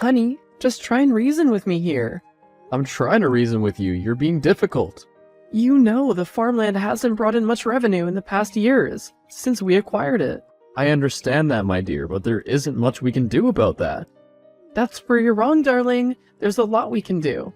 Honey, just try and reason with me here. I'm trying to reason with you. You're being difficult. You know the farmland hasn't brought in much revenue in the past years, since we acquired it. I understand that, my dear, but there isn't much we can do about that. That's where you're wrong, darling. There's a lot we can do.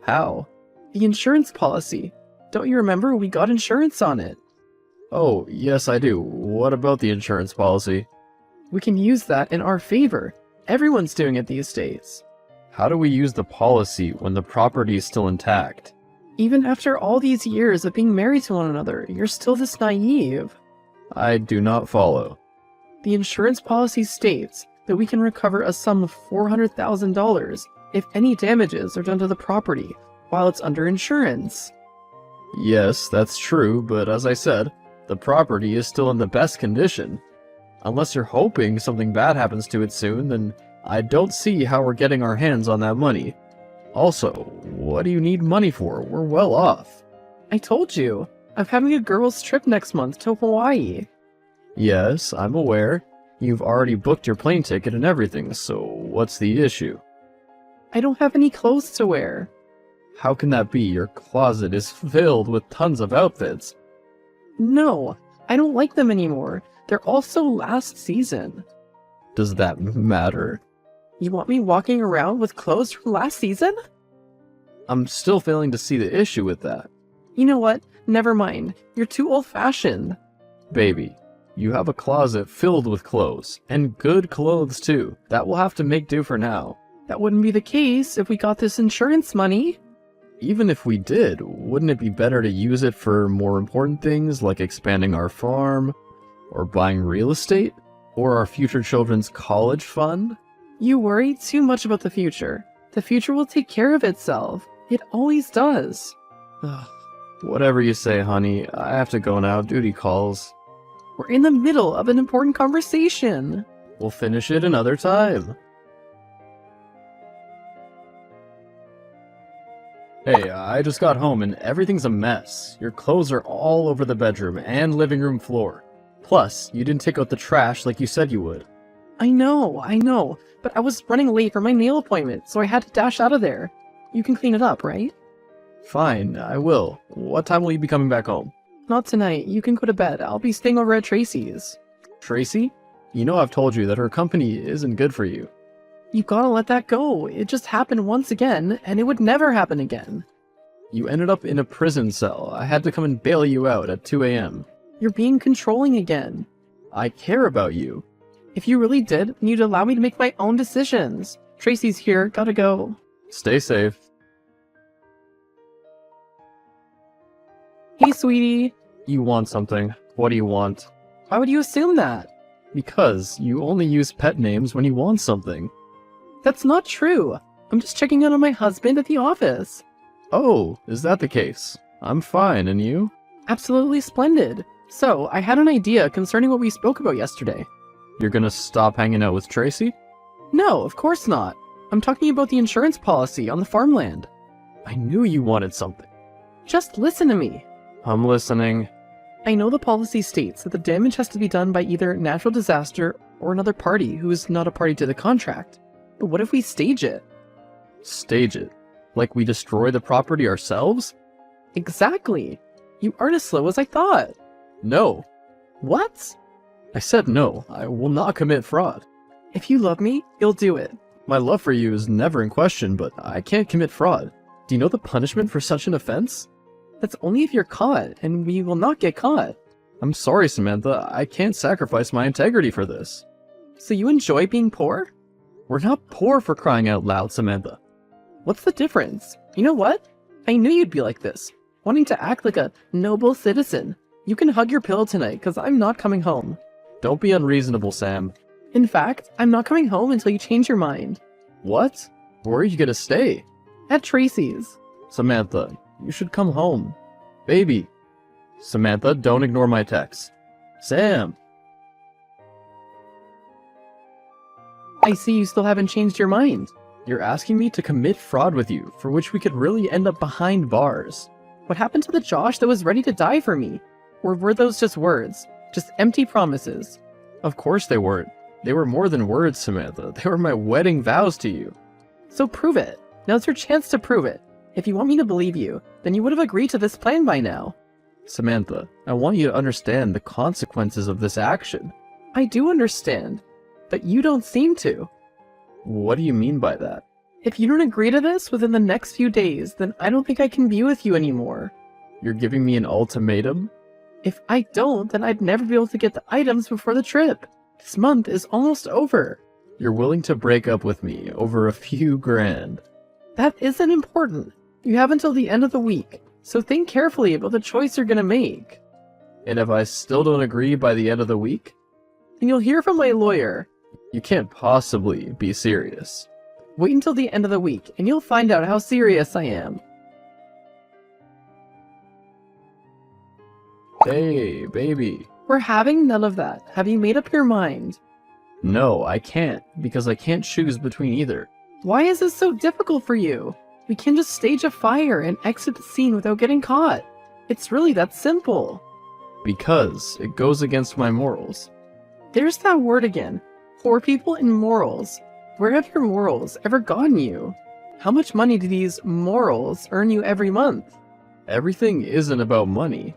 How? The insurance policy. Don't you remember we got insurance on it? Oh, yes I do. What about the insurance policy? We can use that in our favor. Everyone's doing it these days. How do we use the policy when the property is still intact? Even after all these years of being married to one another, you're still this naive. I do not follow. The insurance policy states that we can recover a sum of $400,000 if any damages are done to the property while it's under insurance. Yes, that's true, but as I said, the property is still in the best condition. Unless you're hoping something bad happens to it soon, then I don't see how we're getting our hands on that money. Also, what do you need money for? We're well off. I told you, I'm having a girls' trip next month to Hawaii. Yes, I'm aware. You've already booked your plane ticket and everything, so what's the issue? I don't have any clothes to wear. How can that be? Your closet is filled with tons of outfits. No, I don't like them anymore. They're also last season. Does that matter? You want me walking around with clothes from last season? I'm still failing to see the issue with that. You know what? Never mind. You're too old-fashioned. Baby, you have a closet filled with clothes, and good clothes too. That will have to make do for now. That wouldn't be the case if we got this insurance money. Even if we did, wouldn't it be better to use it for more important things like expanding our farm, or buying real estate, or our future children's college fund? You worry too much about the future. The future will take care of itself. It always does. Whatever you say, honey. I have to go now. Duty calls. We're in the middle of an important conversation. We'll finish it another time. Hey, I just got home and everything's a mess. Your clothes are all over the bedroom and living room floor. Plus, you didn't take out the trash like you said you would. I know, but I was running late for my nail appointment, so I had to dash out of there. You can clean it up, right? Fine, I will. What time will you be coming back home? Not tonight. You can go to bed. I'll be staying over at Tracy's. Tracy? You know I've told you that her company isn't good for you. You gotta let that go. It just happened once again, and it would never happen again. You ended up in a prison cell. I had to come and bail you out at 2 a.m. You're being controlling again. I care about you. If you really did, then you'd allow me to make my own decisions. Tracy's here. Gotta go. Stay safe. Hey, sweetie. You want something. What do you want? Why would you assume that? Because you only use pet names when you want something. That's not true. I'm just checking in on my husband at the office. Oh, is that the case? I'm fine, and you? Absolutely splendid. So, I had an idea concerning what we spoke about yesterday. You're gonna stop hanging out with Tracy? No, of course not. I'm talking about the insurance policy on the farmland. I knew you wanted something. Just listen to me. I'm listening. I know the policy states that the damage has to be done by either natural disaster or another party who is not a party to the contract. But what if we stage it? Stage it? Like we destroy the property ourselves? Exactly. You aren't as slow as I thought. No. What? I said no. I will not commit fraud. If you love me, you'll do it. My love for you is never in question, but I can't commit fraud. Do you know the punishment for such an offense? That's only if you're caught, and we will not get caught. I'm sorry, Samantha. I can't sacrifice my integrity for this. So you enjoy being poor? We're not poor, for crying out loud, Samantha. What's the difference? You know what? I knew you'd be like this, wanting to act like a noble citizen. You can hug your pillow tonight, because I'm not coming home. Don't be unreasonable, Sam. In fact, I'm not coming home until you change your mind. What? Where are you gonna stay? At Tracy's. Samantha, you should come home. Baby. Samantha, don't ignore my text. Sam! I see you still haven't changed your mind. You're asking me to commit fraud with you, for which we could really end up behind bars. What happened to the Josh that was ready to die for me? Or were those just words? Just empty promises? Of course they weren't. They were more than words, Samantha. They were my wedding vows to you. So prove it. Now's your chance to prove it. If you want me to believe you, then you would have agreed to this plan by now. Samantha, I want you to understand the consequences of this action. I do understand, but you don't seem to. What do you mean by that? If you don't agree to this within the next few days, then I don't think I can be with you anymore. You're giving me an ultimatum? If I don't, then I'd never be able to get the items before the trip. This month is almost over. You're willing to break up with me over a few grand. That isn't important. You have until the end of the week, so think carefully about the choice you're gonna make. And if I still don't agree by the end of the week? Then you'll hear from my lawyer. You can't possibly be serious. Wait until the end of the week, and you'll find out how serious I am. Hey, baby. We're having none of that. Have you made up your mind? No, I can't, because I can't choose between either. Why is this so difficult for you? We can just stage a fire and exit the scene without getting caught. It's really that simple. Because it goes against my morals. There's that word again. Poor people and morals. Where have your morals ever gotten you? How much money do these morals earn you every month? Everything isn't about money.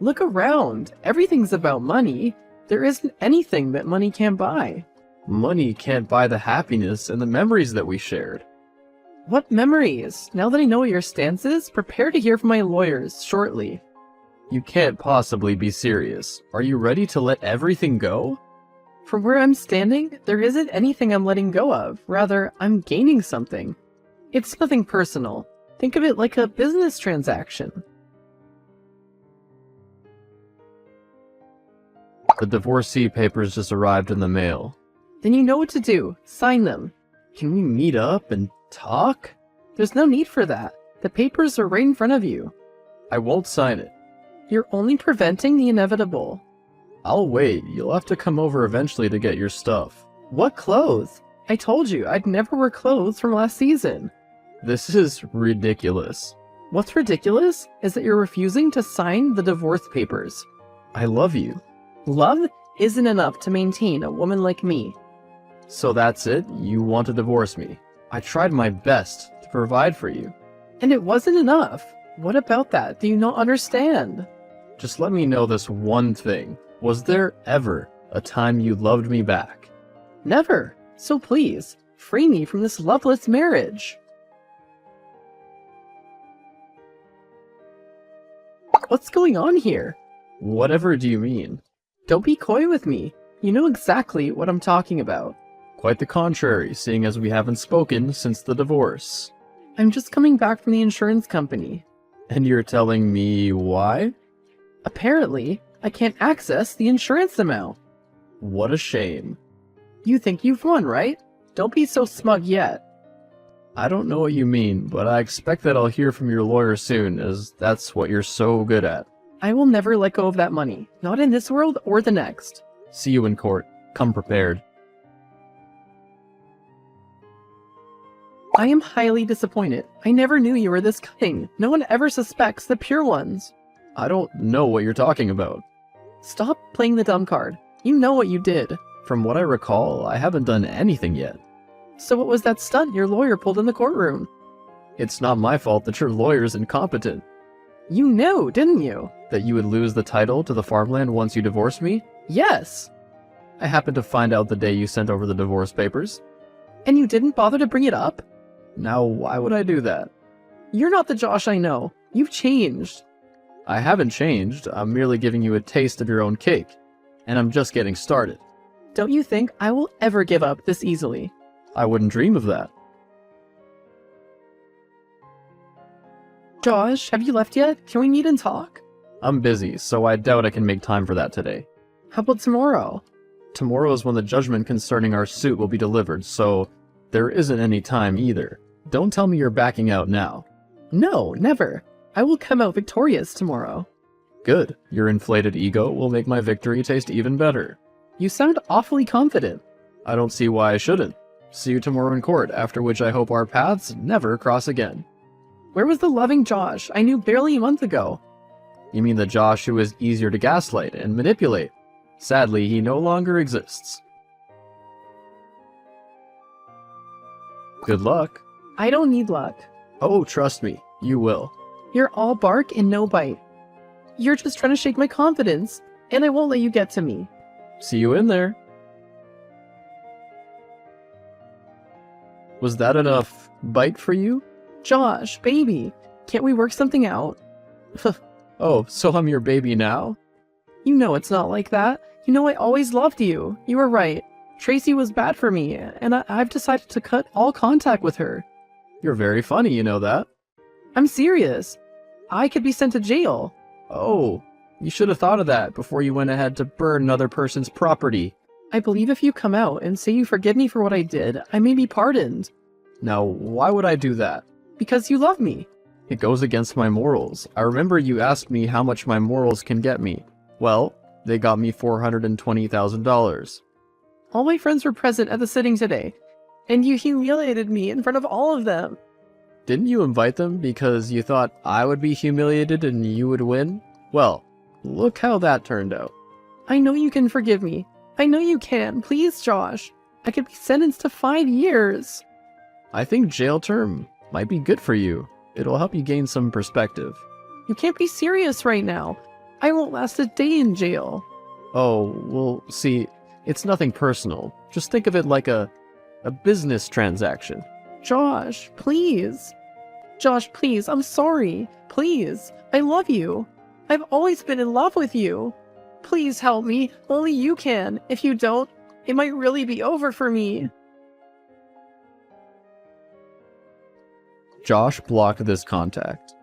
Look around. Everything's about money. There isn't anything that money can't buy. Money can't buy the happiness and the memories that we shared. What memories? Now that I know what your stance is, prepare to hear from my lawyers shortly. You can't possibly be serious. Are you ready to let everything go? From where I'm standing, there isn't anything I'm letting go of. Rather, I'm gaining something. It's nothing personal. Think of it like a business transaction. The divorcee papers just arrived in the mail. Then you know what to do. Sign them. Can we meet up and talk? There's no need for that. The papers are right in front of you. I won't sign it. You're only preventing the inevitable. I'll wait. You'll have to come over eventually to get your stuff. What clothes? I told you I'd never wear clothes from last season. This is ridiculous. What's ridiculous is that you're refusing to sign the divorce papers. I love you. Love isn't enough to maintain a woman like me. So that's it? You want to divorce me? I tried my best to provide for you. And it wasn't enough. What about that? Do you not understand? Just let me know this one thing. Was there ever a time you loved me back? Never. So please, free me from this loveless marriage. What's going on here? Whatever do you mean? Don't be coy with me. You know exactly what I'm talking about. Quite the contrary, seeing as we haven't spoken since the divorce. I'm just coming back from the insurance company. And you're telling me why? Apparently, I can't access the insurance amount. What a shame. You think you've won, right? Don't be so smug yet. I don't know what you mean, but I expect that I'll hear from your lawyer soon, as that's what you're so good at. I will never let go of that money. Not in this world or the next. See you in court. Come prepared. I am highly disappointed. I never knew you were this cunning. No one ever suspects the pure ones. I don't know what you're talking about. Stop playing the dumb card. You know what you did. From what I recall, I haven't done anything yet. So what was that stunt your lawyer pulled in the courtroom? It's not my fault that your lawyer's incompetent. You knew, didn't you? That you would lose the title to the farmland once you divorced me? Yes. I happened to find out the day you sent over the divorce papers. And you didn't bother to bring it up? Now, why would I do that? You're not the Josh I know. You've changed. I haven't changed. I'm merely giving you a taste of your own cake. And I'm just getting started. Don't you think I will ever give up this easily? I wouldn't dream of that. Josh, have you left yet? Can we meet and talk? I'm busy, so I doubt I can make time for that today. How about tomorrow? Tomorrow is when the judgment concerning our suit will be delivered, so there isn't any time either. Don't tell me you're backing out now. No, never. I will come out victorious tomorrow. Good. Your inflated ego will make my victory taste even better. You sound awfully confident. I don't see why I shouldn't. See you tomorrow in court, after which I hope our paths never cross again. Where was the loving Josh I knew barely a month ago? You mean the Josh who is easier to gaslight and manipulate? Sadly, he no longer exists. Good luck. I don't need luck. Oh, trust me, you will. You're all bark and no bite. You're just trying to shake my confidence, and I won't let you get to me. See you in there. Was that enough bite for you? Josh, baby, can't we work something out? Oh, so I'm your baby now? You know it's not like that. You know I always loved you. You were right. Tracy was bad for me, and I've decided to cut all contact with her. You're very funny, you know that? I'm serious. I could be sent to jail. Oh, you should have thought of that before you went ahead to burn another person's property. I believe if you come out and say you forgive me for what I did, I may be pardoned. Now, why would I do that? Because you love me. It goes against my morals. I remember you asked me how much my morals can get me. Well, they got me $420,000. All my friends were present at the sitting today, and you humiliated me in front of all of them. Didn't you invite them because you thought I would be humiliated and you would win? Well, look how that turned out. I know you can forgive me. I know you can. Please, Josh. I could be sentenced to 5 years. I think jail term might be good for you. It'll help you gain some perspective. You can't be serious right now. I won't last a day in jail. Oh, well, see, it's nothing personal. Just think of it like a business transaction. Josh, please. Josh, please, I'm sorry. Please, I love you. I've always been in love with you. Please help me. Only you can. If you don't, it might really be over for me. Josh blocked this contact.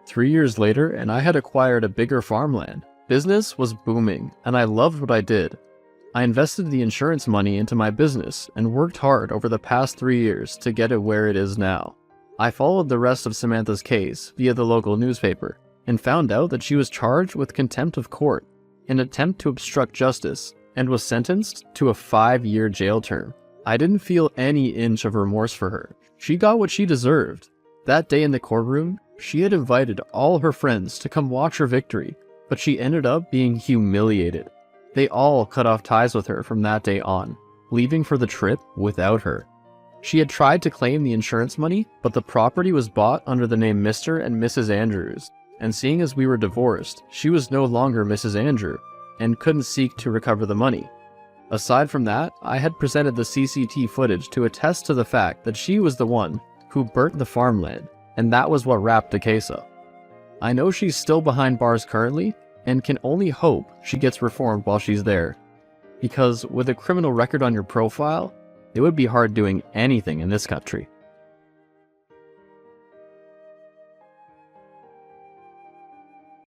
3 years later, and I had acquired a bigger farmland. Business was booming, and I loved what I did. I invested the insurance money into my business and worked hard over the past 3 years to get it where it is now. I followed the rest of Samantha's case via the local newspaper and found out that she was charged with contempt of court, an attempt to obstruct justice, and was sentenced to a 5-year jail term. I didn't feel any inch of remorse for her. She got what she deserved. That day in the courtroom, she had invited all her friends to come watch her victory, but she ended up being humiliated. They all cut off ties with her from that day on, leaving for the trip without her. She had tried to claim the insurance money, but the property was bought under the name Mr. and Mrs. Andrews, and seeing as we were divorced, she was no longer Mrs. Andrew, and couldn't seek to recover the money. Aside from that, I had presented the CCTV footage to attest to the fact that she was the one who burnt the farmland, and that was what wrapped the case up. I know she's still behind bars currently, and can only hope she gets reformed while she's there. Because with a criminal record on your profile, it would be hard doing anything in this country.